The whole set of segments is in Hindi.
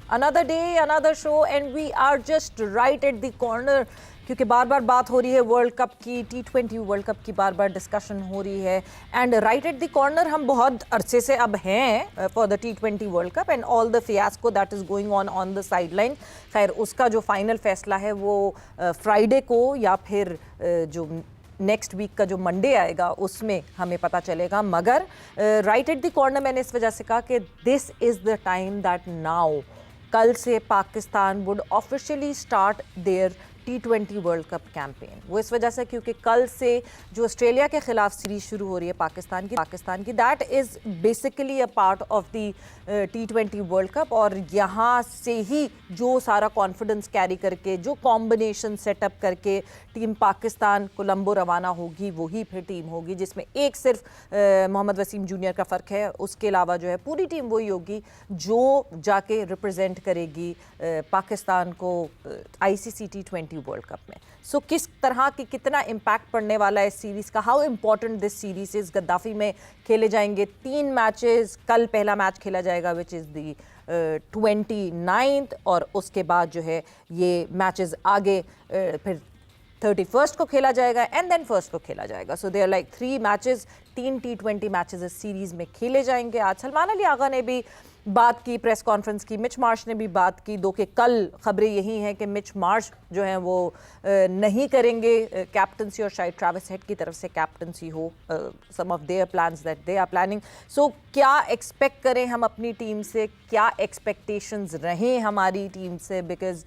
Another day, another show, and we are just right at the corner. क्योंकि बार बार बात हो रही है वर्ल्ड कप की, T20 वर्ल्ड कप की बार बार डिस्कशन हो रही है and right at the corner हम बहुत अरसे से अब हैं for the T20 world cup and all the fiasco that is going on the side line. खैर उसका जो फाइनल फैसला है वो फ्राइडे को या फिर जो नेक्स्ट वीक का जो मंडे आएगा उसमें हमें पता चलेगा। मगर राइट एट द कॉर्नर मैंने इस वजह से कहा कि this is the time that now कल से Pakistan would officially start their T20 world cup campaign. वो इस वजह से क्योंकि कल से जो ऑस्ट्रेलिया के खिलाफ सीरीज शुरू हो रही है पाकिस्तान की that is basically a part of the T20 world cup. और यहाँ से ही जो सारा कॉन्फिडेंस कैरी करके जो कॉम्बिनेशन सेटअप करके टीम पाकिस्तान कोलंबो रवाना होगी वही फिर टीम होगी जिसमें एक सिर्फ मोहम्मद वसीम जूनियर का फ़र्क है। उसके अलावा जो है पूरी टीम वही होगी जो जाके रिप्रेजेंट करेगी पाकिस्तान को ICC T20 वर्ल्ड कप में। सो किस तरह की कितना इम्पैक्ट पड़ने वाला है इस सीरीज़ का, how important this series is. Gaddafi में खेले जाएंगे 3 मैचेस, कल पहला मैच खेला जाएगा विच इज़ दी 29th और उसके बाद जो है ये मैचेस आगे फिर 31st को खेला जाएगा एंड देन 1st को खेला जाएगा। So they are like 3 matches, 3 T20 matches इस सीरीज़ में खेले जाएंगे। आज सलमान अली आगा ने भी बात की, प्रेस कॉन्फ्रेंस की, मिच मार्श ने भी बात की। दो कि कल खबरें यही हैं कि मिच मार्श जो हैं वो नहीं करेंगे कैप्टनसी और शायद ट्रैविस हेड की तरफ से कैप्टनसी हो। Some of their plans that they are planning. So क्या एक्सपेक्ट करें हम अपनी टीम से, क्या एक्सपेक्टेशंस रहें हमारी टीम से, बिकॉज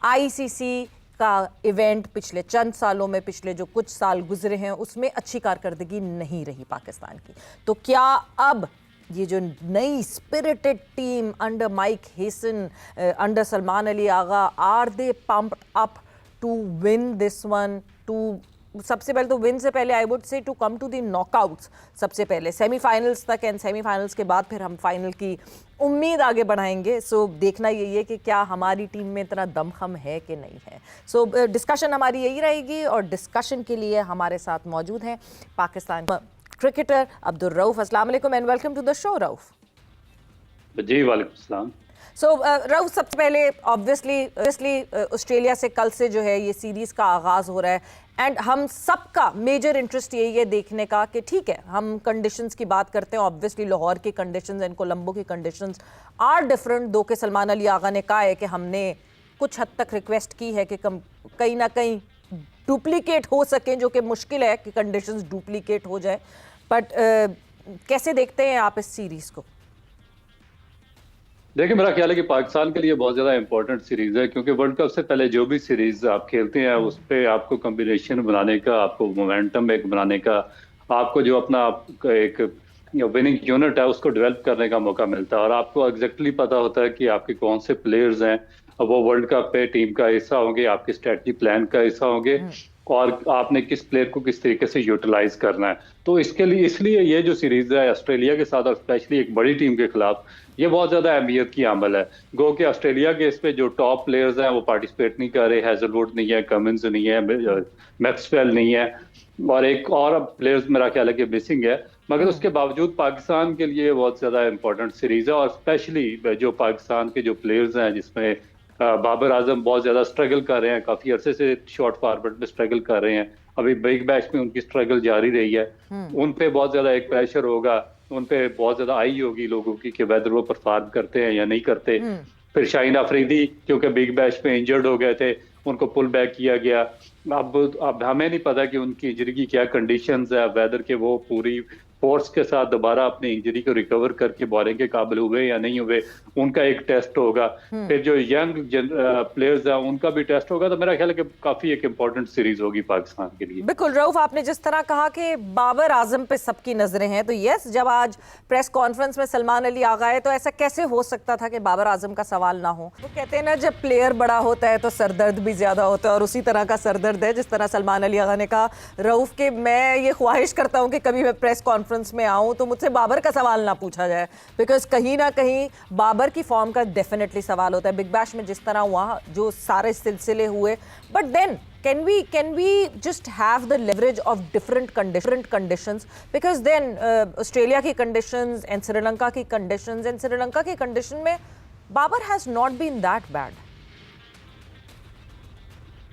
ICC का इवेंट पिछले चंद सालों में, पिछले जो कुछ साल गुजरे हैं उसमें अच्छी कारकर्दगी नहीं रही पाकिस्तान की। तो क्या अब ये जो नई spirited team under Mike Hesson, under Salman Ali Agha, are they pumped up to win this one, to सबसे पहले तो विन से पहले I would say to come to the knockouts, सबसे पहले सेमीफाइनल्स तक एंड सेमीफाइनल्स के बाद फिर हम फाइनल की उम्मीद आगे बढ़ाएंगे। सो देखना यही है कि क्या हमारी टीम में इतना दमखम है कि नहीं है। सो डिस्कशन हमारी यही रहेगी और डिस्कशन के लिए हमारे साथ मौजूद हैं पाकिस्तान क्रिकेटर अब्दुल रऊफ। अस्सलाम वालेकुम and welcome to the show Rauf. जी वालेकुम सलाम। सो रऊफ, सबसे पहले ऑब्वियसली ऑस्ट्रेलिया से कल से जो है ये सीरीज़ का आगाज़ हो रहा है एंड हम सबका मेजर इंटरेस्ट यही है देखने का कि ठीक है हम कंडीशंस की बात करते हैं। ऑब्वियसली लाहौर की कंडीशंस एंड कोलंबो की कंडीशंस आर डिफरेंट। दो के सलमान अली आगा ने कहा है कि हमने कुछ हद तक रिक्वेस्ट की है कि कहीं ना कहीं डुप्लीकेट हो सकें, जो कि मुश्किल है कि कंडीशंस डुप्लीकेट हो जाए। बट कैसे देखते हैं आप इस सीरीज़ को? देखिए, मेरा ख्याल है कि पाकिस्तान के लिए बहुत ज़्यादा इंपॉर्टेंट सीरीज़ है, क्योंकि वर्ल्ड कप से पहले जो भी सीरीज़ आप खेलते हैं उस पर आपको कॉम्बिनेशन बनाने का, आपको मोमेंटम एक बनाने का, आपको जो अपना एक विनिंग यूनिट है उसको डेवलप करने का मौका मिलता है और आपको एग्जैक्टली पता होता है कि आपके कौन से प्लेयर्स हैं वो वर्ल्ड कप पे टीम का हिस्सा होंगे, आपके स्ट्रेटजी प्लान का हिस्सा होंगे और आपने किस प्लेयर को किस तरीके से यूटिलाइज करना है। तो इसलिए ये जो सीरीज है ऑस्ट्रेलिया के साथ और स्पेशली एक बड़ी टीम के खिलाफ, ये बहुत ज्यादा अहमियत की अमल है। गो कि ऑस्ट्रेलिया के इस पे जो टॉप प्लेयर्स हैं वो पार्टिसिपेट नहीं कर रहे। हैजलवुड नहीं है, कमिंस नहीं है, मैक्सवेल नहीं है और एक और प्लेयर्स मेरा ख्याल है कि मिसिंग है। मगर उसके बावजूद पाकिस्तान के लिए बहुत ज्यादा इंपॉर्टेंट सीरीज है और स्पेशली जो पाकिस्तान के जो प्लेयर्स हैं जिसमें बाबर आजम बहुत ज्यादा स्ट्रगल कर रहे हैं, काफी अरसे से शॉर्ट फॉरवर्ड में स्ट्रगल कर रहे हैं। अभी बिग बैश में उनकी स्ट्रगल जारी रही है। उन पे बहुत ज्यादा एक प्रेशर होगा, उन पे बहुत ज्यादा आई होगी लोगों की कि वेदर वो परफॉर्म करते हैं या नहीं करते। फिर शाहीन अफरीदी क्योंकि बिग बैश में इंजर्ड हो गए थे, उनको पुल बैक किया गया। अब हमें नहीं पता कि उनकी इंजरी की क्या कंडीशंस है, वेदर के वो पूरी फोर्स के साथ दोबारा अपनी इंजरी को रिकवर करके बॉलिंग के काबिल हुए या नहीं हुए, उनका एक टेस्ट होगा। फिर जो यंग प्लेयर्स हैं उनका भी टेस्ट होगा। तो मेरा ख्याल है कि काफी एक इम्पोर्टेंट सीरीज होगी पाकिस्तान के लिए। बिल्कुल रऊफ, आपने जिस तरह कहा कि बाबर आजम पे सबकी नजरें हैं, तो यस, जब आज प्रेस कॉन्फ्रेंस में सलमान अली आगा है तो ऐसा कैसे हो सकता था कि बाबर आजम का सवाल ना हो। वो कहते हैं ना, जब प्लेयर बड़ा होता है तो सरदर्द भी ज्यादा होता है और उसी तरह का सरदर्द है जिस तरह सलमान अली आगा ने कहा रऊफ के मैं ये ख्वाहिश करता हूँ कि कभी मैं प्रेस कॉन्फ्रेंस में आऊं तो मुझसे बाबर का सवाल ना पूछा जाए, बिकॉज कहीं ना कहीं बाबर की फॉर्म का डेफिनेटली सवाल होता है। बिग बैश में जिस तरह वहाँ जो सारे सिलसिले हुए, but then can we just have the leverage of different conditions, because then Australia की conditions and श्रीलंका की conditions and श्रीलंका की condition में Babar has not been that bad.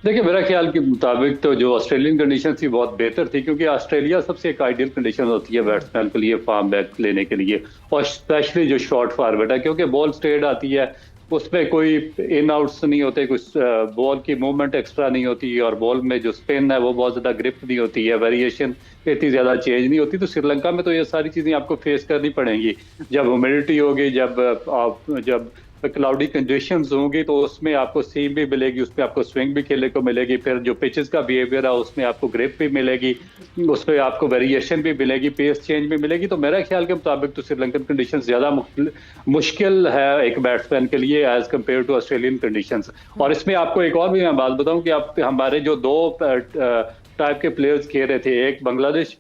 देखिए मेरा ख्याल के मुताबिक तो जो ऑस्ट्रेलियन कंडीशन थी बहुत बेहतर थी, क्योंकि ऑस्ट्रेलिया सबसे एक आइडियल कंडीशन होती है बैट्समैन के लिए फार्म बैक लेने के लिए, और स्पेशली जो शॉर्ट फॉरवर्ड है, क्योंकि बॉल स्ट्रेट आती है, उसमें कोई इन आउट्स नहीं होते, कुछ बॉल की मूवमेंट एक्स्ट्रा नहीं होती, और बॉल में जो स्पिन है वो बहुत ज्यादा ग्रिप नहीं होती है, वेरिएशन इतनी ज्यादा चेंज नहीं होती। तो श्रीलंका में तो ये सारी चीजें आपको फेस करनी पड़ेंगी। जब ह्यूमिडिटी होगी, जब क्लाउडी कंडीशंस होंगी, तो उसमें आपको सीम भी मिलेगी, उसमें आपको स्विंग भी खेलने को मिलेगी, फिर जो पिचेस का बिहेवियर है उसमें आपको ग्रिप भी मिलेगी, उसमें आपको वेरिएशन भी मिलेगी, पेस चेंज भी मिलेगी। तो मेरा ख्याल के मुताबिक तो श्रीलंकन कंडीशंस ज्यादा मुश्किल है एक बैट्समैन के लिए as compare to Australian conditions. और इसमें आपको एक और भी मैं बात बताऊं कि आप हमारे जो दो टाइप के प्लेयर्स खेल रहे थे, एक बांग्लादेश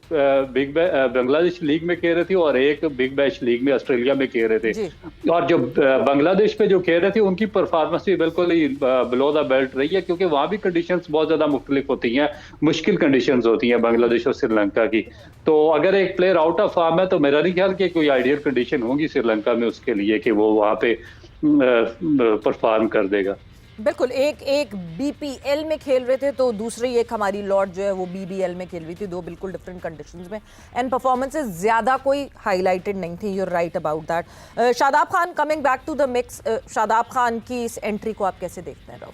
लीग में खेल रहे थे और एक बिग बैश लीग में ऑस्ट्रेलिया में खेल रहे थे, और जो बांग्लादेश पे जो खेल रहे थे उनकी परफॉर्मेंस भी बिल्कुल ही बिलो द बेल्ट रही है, क्योंकि वहां भी कंडीशंस बहुत ज्यादा मुख्तलिफ होती हैं, मुश्किल कंडीशंस होती हैं बांग्लादेश और श्रीलंका की। तो अगर एक प्लेयर आउट ऑफ फॉर्म है तो मेरा नहीं ख्याल कि कोई आइडियल कंडीशन होगी श्रीलंका में उसके लिए कि वो वहां पे परफॉर्म कर देगा। बिल्कुल, एक बीपीएल में खेल रहे थे तो दूसरी एक हमारी लॉर्ड जो है वो बीबीएल में खेल रही थी, दो बिल्कुल डिफरेंट कंडीशंस में, एंड परफॉर्मेंसेस ज्यादा कोई हाईलाइटेड नहीं थी। You are right about that. Shadab Khan, coming back to the mix, Shadab Khan की इस एंट्री को आप कैसे देखते हैं रऊफ?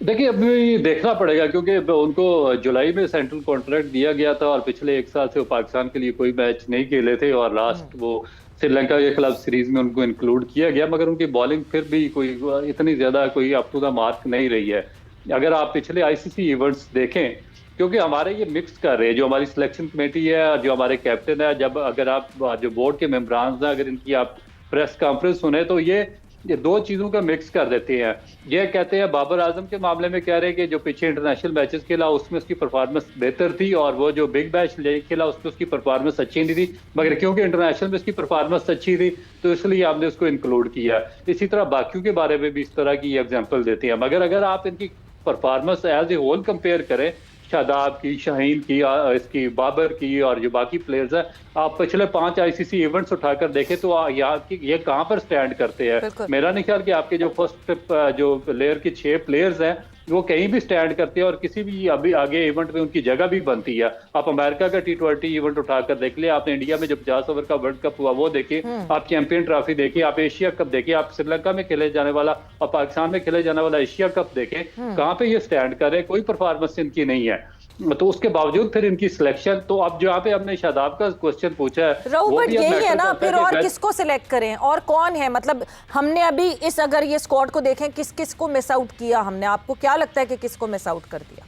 देखिए अभी देखना पड़ेगा, क्योंकि उनको जुलाई में सेंट्रल कॉन्ट्रैक्ट दिया गया था और पिछले एक साल से वो पाकिस्तान के लिए कोई मैच नहीं खेले थे, और लास्ट वो श्रीलंका के खिलाफ सीरीज में उनको इंक्लूड किया गया, मगर उनकी बॉलिंग फिर भी कोई इतनी ज्यादा कोई अप टू द मार्क नहीं रही है। अगर आप पिछले आईसीसी इवेंट्स देखें, क्योंकि हमारे ये मिक्स कर रहे हैं, जो हमारी सिलेक्शन कमेटी है और जो हमारे कैप्टन है, जब अगर आप जो बोर्ड के मेंबरान हैं अगर इनकी आप प्रेस कॉन्फ्रेंस सुने तो ये दो चीजों का मिक्स कर देते हैं। ये कहते हैं बाबर आजम के मामले में कह रहे हैं कि जो पीछे इंटरनेशनल मैचेस खेला उसमें उसकी परफॉर्मेंस बेहतर थी, और वो जो बिग बैश खेला उसमें उसकी परफॉर्मेंस अच्छी नहीं थी, मगर क्योंकि इंटरनेशनल में उसकी परफॉर्मेंस अच्छी थी तो इसलिए आपने उसको इंक्लूड किया। इसी तरह बाकियों के बारे में भी इस तरह की एग्जाम्पल देते हैं, मगर अगर आप इनकी performance as a whole compare करें, शादाब की, शाहीन की, इसकी बाबर की और जो बाकी प्लेयर्स हैं, आप पिछले 5 आईसीसी इवेंट्स उठाकर देखें तो ये कहां पर स्टैंड करते हैं। मेरा नहीं ख्याल कि आपके जो फर्स्ट जो लेयर के 6 प्लेयर्स हैं वो कहीं भी स्टैंड करते हैं और किसी भी अभी आगे इवेंट में उनकी जगह भी बनती है। आप अमेरिका का T20 इवेंट उठाकर देख ले, आपने इंडिया में जो 50 ओवर का वर्ल्ड कप हुआ वो देखिए, आप चैंपियन ट्रॉफी देखिए, आप एशिया कप देखिए, आप श्रीलंका में खेले जाने वाला और पाकिस्तान में खेले जाने वाला एशिया कप देखें, कहाँ पे ये स्टैंड कर रहे हैं, कोई परफॉर्मेंस इनकी नहीं है। तो उसके बावजूद फिर इनकी सिलेक्शन, तो अब जो यहाँ पे हमने शादाब का क्वेश्चन पूछा है बट यही है ना, फिर और किसको सिलेक्ट करें और कौन है, मतलब हमने अभी इस अगर ये स्क्वाड को देखें किस किस को मिस आउट किया हमने, आपको क्या लगता है कि किसको मिस आउट कर दिया?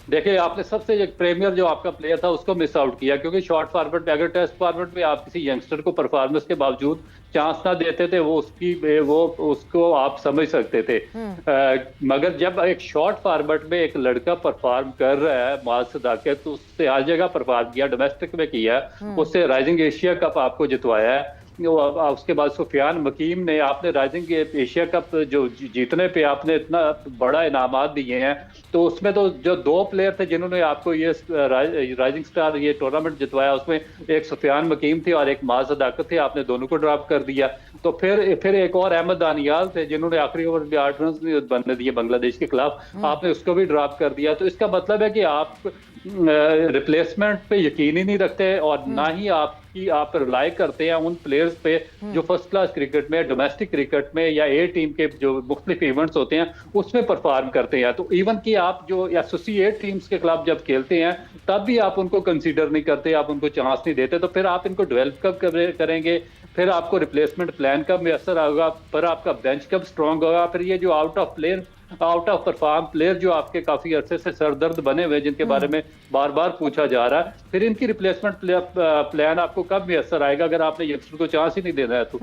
देखिए आपने सबसे एक प्रीमियर जो आपका प्लेयर था उसको मिस आउट किया, क्योंकि शॉर्ट फॉरवर्ड में अगर टेस्ट फॉरवर्ड में आप किसी यंगस्टर को परफॉर्मेंस के बावजूद चांस ना देते थे वो उसको आप समझ सकते थे। मगर जब एक शॉर्ट फॉरवर्ड में एक लड़का परफॉर्म कर रहा है माज सदाकत, तो उससे हर जगह परफॉर्म किया, डोमेस्टिक में किया, उससे राइजिंग एशिया कप आपको जितवाया है। उसके बाद सुफियान मकीम ने आपने राइजिंग एशिया कप जो जीतने पे आपने इतना बड़ा इनामात दिए हैं, तो उसमें तो जो 2 प्लेयर थे जिन्होंने आपको ये राइजिंग स्टार ये टूर्नामेंट जितवाया, उसमें एक सुफियान मकीम थे और एक माज सदाकत थे, आपने दोनों को ड्रॉप कर दिया। तो फिर एक और अहमद दानियाल थे जिन्होंने आखिरी ओवर में 8 रन बनने दिए बांग्लादेश के खिलाफ, आपने उसको भी ड्रॉप कर दिया। तो इसका मतलब है कि आप रिप्लेसमेंट पे यकीन ही नहीं रखते और ना ही आप रिलाई करते हैं उन प्लेयर्स पे जो फर्स्ट क्लास क्रिकेट में, डोमेस्टिक क्रिकेट में या ए टीम के जो मुख्तलिफ इवेंट्स होते हैं उसमें परफॉर्म करते हैं। तो इवन कि आप जो एसोसिएट टीम्स के खिलाफ जब खेलते हैं तब भी आप उनको कंसीडर नहीं करते, आप उनको चांस नहीं देते, तो फिर आप इनको डेवलप कब करेंगे, फिर आपको रिप्लेसमेंट प्लान कब मैसर होगा, फिर आपका बेंच कब स्ट्रांग होगा, फिर ये जो आउट ऑफ परफॉर्म प्लेयर जो आपके काफी अरसे से सरदर्द बने हुए जिनके बारे में बार बार पूछा जा रहा है, फिर इनकी रिप्लेसमेंट प्लान आपको कब मैसर आएगा अगर आपने यंगस्टर को चांस ही नहीं देना है तो।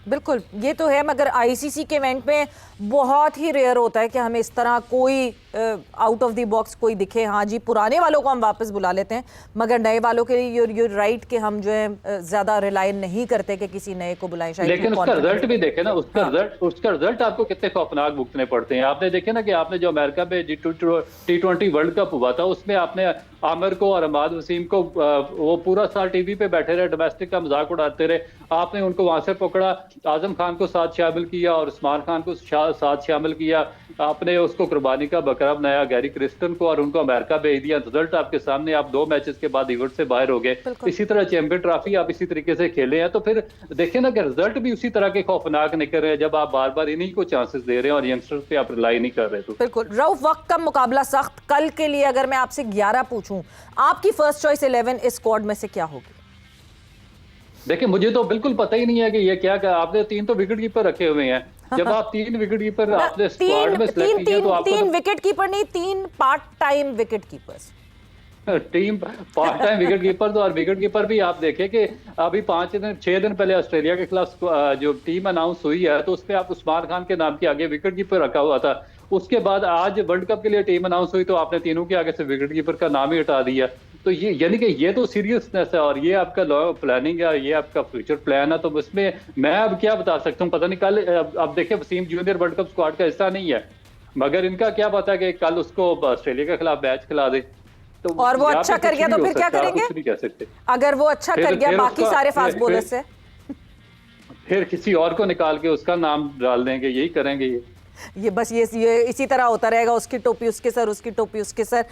बिल्कुल, ये तो है, मगर आईसीसी के इवेंट में बहुत ही रेयर होता है कि हमें इस तरह कोई आउट ऑफ द बॉक्स कोई दिखे। हाँ जी, पुराने वालों को हम वापस बुला लेते हैं, मगर नए वालों के लिए यूर राइट कि हम जो है ज़्यादा रिलाई नहीं करते कि किसी नए को बुलाएं। शायद लेकिन उसका रिजल्ट भी देखे ना, उसका रिजल्ट आपको कितने खौफनाक भुगतने पड़ते हैं। आपने देखे ना कि आपने जो अमेरिका में T20 वर्ल्ड कप हुआ था, उसमें आपने आमिर को और अहमद वसीम को वो पूरा साल टीवी पे बैठे रहे, डोमेस्टिक का मजाक उड़ाते रहे। आपने उनको वहां से पकड़ा, आजम खान को साथ शामिल किया और उस्मान खान को साथ शामिल किया। आपने उसको कुर्बानी का बकरा बनाया, गैरी क्रिस्टन को, और उनको अमेरिका भेज दिया। रिजल्ट आपके सामने, आप 2 मैचेस के बाद इवेंट से बाहर हो गए। इसी तरह चैंपियन ट्रॉफी आप इसी तरीके से खेले हैं, तो फिर देखें ना कि रिजल्ट भी उसी तरह के खौफनाक निकल रहे हैं जब आप बार बार इन्हीं को चांसेस दे रहे हैं और यंगस्टर्स पे आप रिलाई नहीं कर रहे। तो बिल्कुल रऊफ, वक्त का मुकाबला सख्त। कल के लिए अगर मैं आपसे 11 पूछूं, आपकी फर्स्ट चॉइस 11 इस स्क्वाड में से क्या होगी? देखिए, मुझे तो बिल्कुल पता ही नहीं है कि ये क्या आपने 3 तो विकेट कीपर रखे हुए हैं। जब आप 3 विकेट कीपर आपने स्क्वाड में सिलेक्ट किया तो आपको 3 विकेट कीपर नहीं, 3 part time wicket keepers. Team part time wicket keeper. तो और विकेट कीपर भी आप देखें कि अभी 6 दिन पहले ऑस्ट्रेलिया के खिलाफ जो टीम अनाउंस हुई है, तो उसमें आप उस्मान खान के नाम के आगे विकेट कीपर रखा हुआ था। उसके बाद आज वर्ल्ड कप के लिए टीम अनाउंस हुई तो आपने तीनों के आगे से विकेट कीपर का नाम ही हटा दिया। तो ये यानी कि ये तो सीरियसनेस है और ये आपका लॉ प्लानिंग है, ये आपका फ्यूचर प्लान है। तो उसमें मैं अब क्या बता सकता हूँ, पता नहीं। कल अब देखिए, Wasim junior world cup squad का हिस्सा नहीं है, मगर इनका क्या पता कि कल उसको ऑस्ट्रेलिया के खिलाफ मैच खिला दे। तो और वो अच्छा कर गया तो फिर क्या करेंगे? कुछ नहीं कह सकते। अगर वो अच्छा कर गया बाकी सारे फास्ट बॉलर से, फिर किसी और को निकाल के उसका नाम डाल देंगे, यही करेंगे। ये बस ये इसी तरह होता रहेगा। उसकी टोपी उसके सर, उसकी टोपी उसके सर।